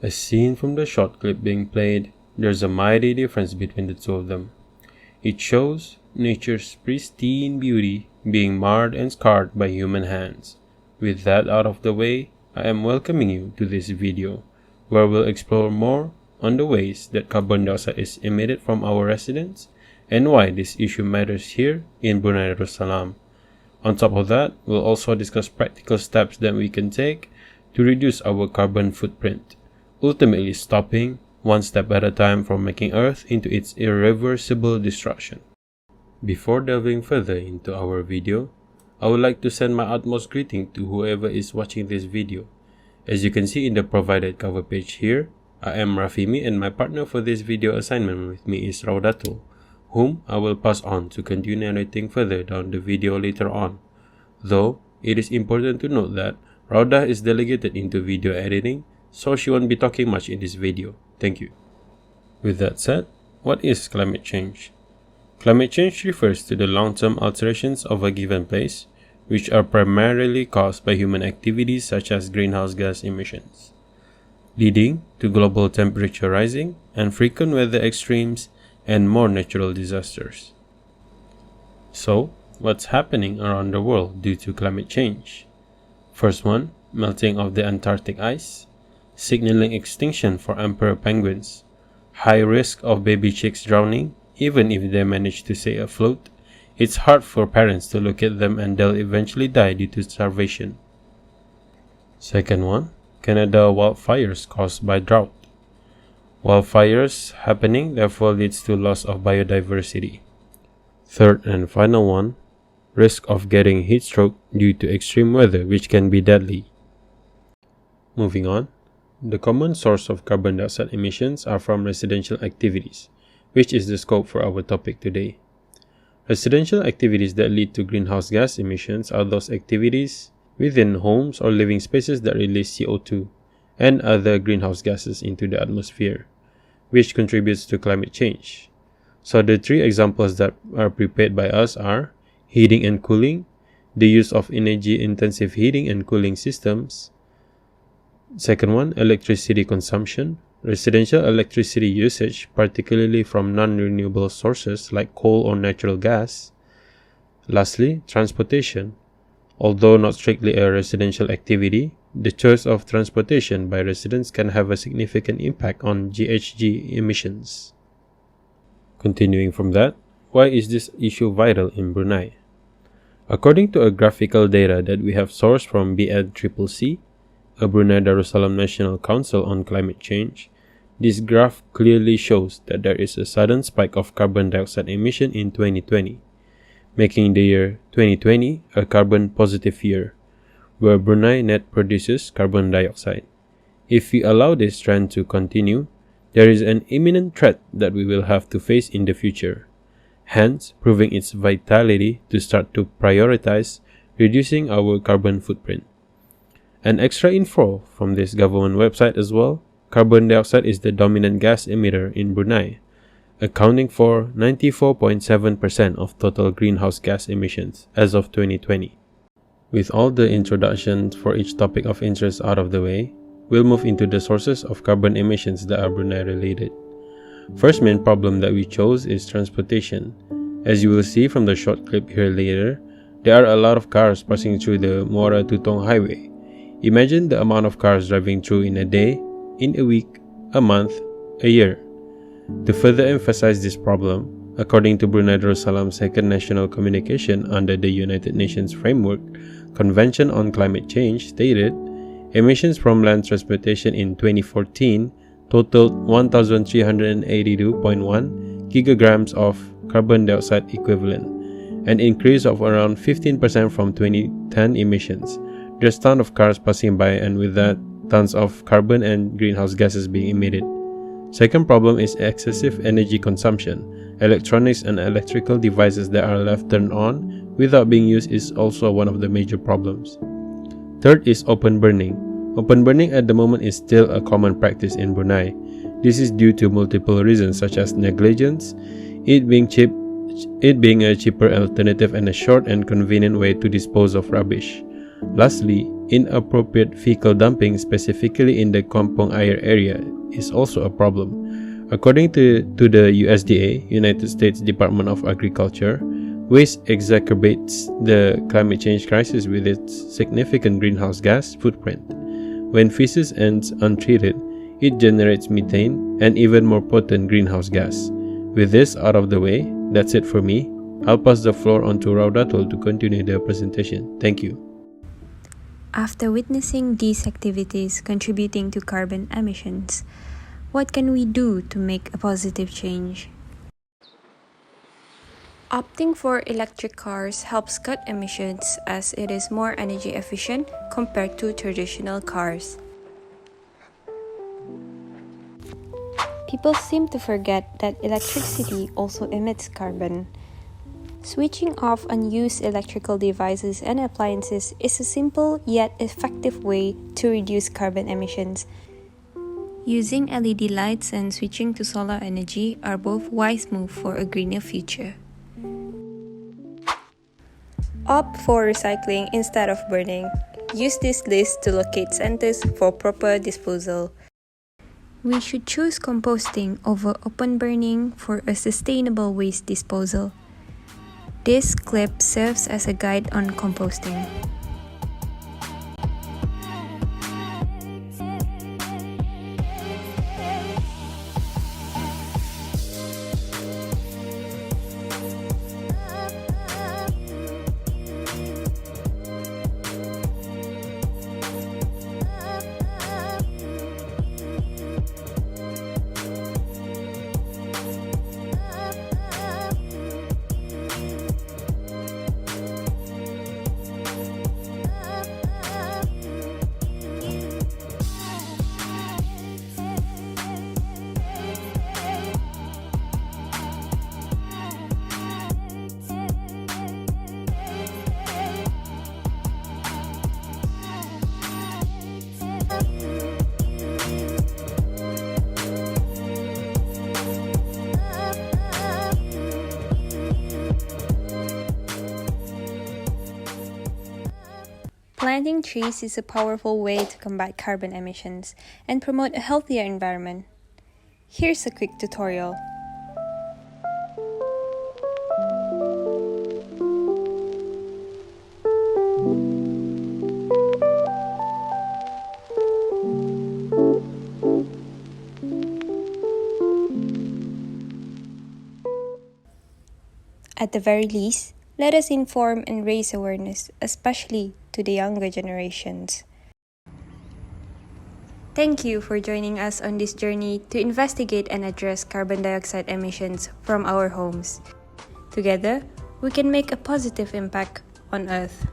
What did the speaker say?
As seen from the short clip being played, there's a mighty difference between the two of them. It shows nature's pristine beauty being marred and scarred by human hands. With that out of the way, I am welcoming you to this video, where we'll explore more on the ways that carbon dioxide is emitted from our residents and why this issue matters here in Brunei Darussalam. On top of that, we'll also discuss practical steps that we can take to reduce our carbon footprint, ultimately stopping one step at a time from making Earth into its irreversible destruction. Before delving further into our video, I would like to send my utmost greeting to whoever is watching this video. As you can see in the provided cover page here, I am Rafimi and my partner for this video assignment with me is Raudatul, whom I will pass on to continue narrating further down the video later on. Though, it is important to note that Rauda is delegated into video editing, so she won't be talking much in this video. Thank you. With that said, what is climate change? Climate change refers to the long-term alterations of a given place, which are primarily caused by human activities such as greenhouse gas emissions, leading to global temperature rising and frequent weather extremes and more natural disasters. So, what's happening around the world due to climate change? First one, melting of the Antarctic ice, signaling extinction for emperor penguins, high risk of baby chicks drowning, even if they manage to stay afloat. It's hard for parents to look at them and they'll eventually die due to starvation. Second one, Canada wildfires caused by drought. Wildfires happening therefore leads to loss of biodiversity. Third and final one, risk of getting heat stroke due to extreme weather which can be deadly. Moving on, the common source of carbon dioxide emissions are from residential activities, which is the scope for our topic today. Residential activities that lead to greenhouse gas emissions are those activities within homes or living spaces that release CO2 and other greenhouse gases into the atmosphere, which contributes to climate change. So the three examples that are prepared by us are heating and cooling, the use of energy-intensive heating and cooling systems. Second one, electricity consumption, residential electricity usage, particularly from non-renewable sources like coal or natural gas. Lastly, transportation. Although not strictly a residential activity, the choice of transportation by residents can have a significant impact on GHG emissions. Continuing from that, why is this issue vital in Brunei? According to a graphical data that we have sourced from BNCCC, a Brunei Darussalam National Council on Climate Change, this graph clearly shows that there is a sudden spike of carbon dioxide emission in 2020, making the year 2020 a carbon positive year, where Brunei net produces carbon dioxide. If we allow this trend to continue, there is an imminent threat that we will have to face in the future, hence proving its vitality to start to prioritize reducing our carbon footprint. An extra info from this government website as well, carbon dioxide is the dominant gas emitter in Brunei, accounting for 94.7% of total greenhouse gas emissions as of 2020. With all the introductions for each topic of interest out of the way, we'll move into the sources of carbon emissions that are Brunei related. First main problem that we chose is transportation. As you will see from the short clip here later, there are a lot of cars passing through the Muara Tutong highway. Imagine the amount of cars driving through in a day, in a week, a month, a year. To further emphasize this problem, according to Brunei Darussalam's Second National Communication under the United Nations Framework Convention on Climate Change stated, emissions from land transportation in 2014 totaled 1,382.1 gigograms of carbon dioxide equivalent, an increase of around 15% from 2010 emissions. There's tons of cars passing by, and with that, tons of carbon and greenhouse gases being emitted. Second problem is excessive energy consumption. Electronics and electrical devices that are left turned on without being used is also one of the major problems. Third is open burning. Open burning at the moment is still a common practice in Brunei. This is due to multiple reasons such as negligence, it being a cheaper alternative and a short and convenient way to dispose of rubbish. Lastly, Inappropriate fecal dumping, specifically in the Kampong Air area, is also a problem. According to the USDA, United States Department of Agriculture, waste exacerbates the climate change crisis with its significant greenhouse gas footprint. When feces ends untreated, it generates methane and even more potent greenhouse gas. With this out of the way, that's it for me. I'll pass the floor on to Raudatul to continue the presentation. Thank you. After witnessing these activities contributing to carbon emissions, what can we do to make a positive change? Opting for electric cars helps cut emissions as it is more energy efficient compared to traditional cars. People seem to forget that electricity also emits carbon. Switching off unused electrical devices and appliances is a simple yet effective way to reduce carbon emissions. Using LED lights and switching to solar energy are both wise moves for a greener future. Opt for recycling instead of burning. Use this list to locate centers for proper disposal. We should choose composting over open burning for a sustainable waste disposal. This clip serves as a guide on composting. Planting trees is a powerful way to combat carbon emissions and promote a healthier environment. Here's a quick tutorial. At the very least, let us inform and raise awareness, especially to the younger generations. Thank you for joining us on this journey to investigate and address carbon dioxide emissions from our homes. Together, we can make a positive impact on Earth.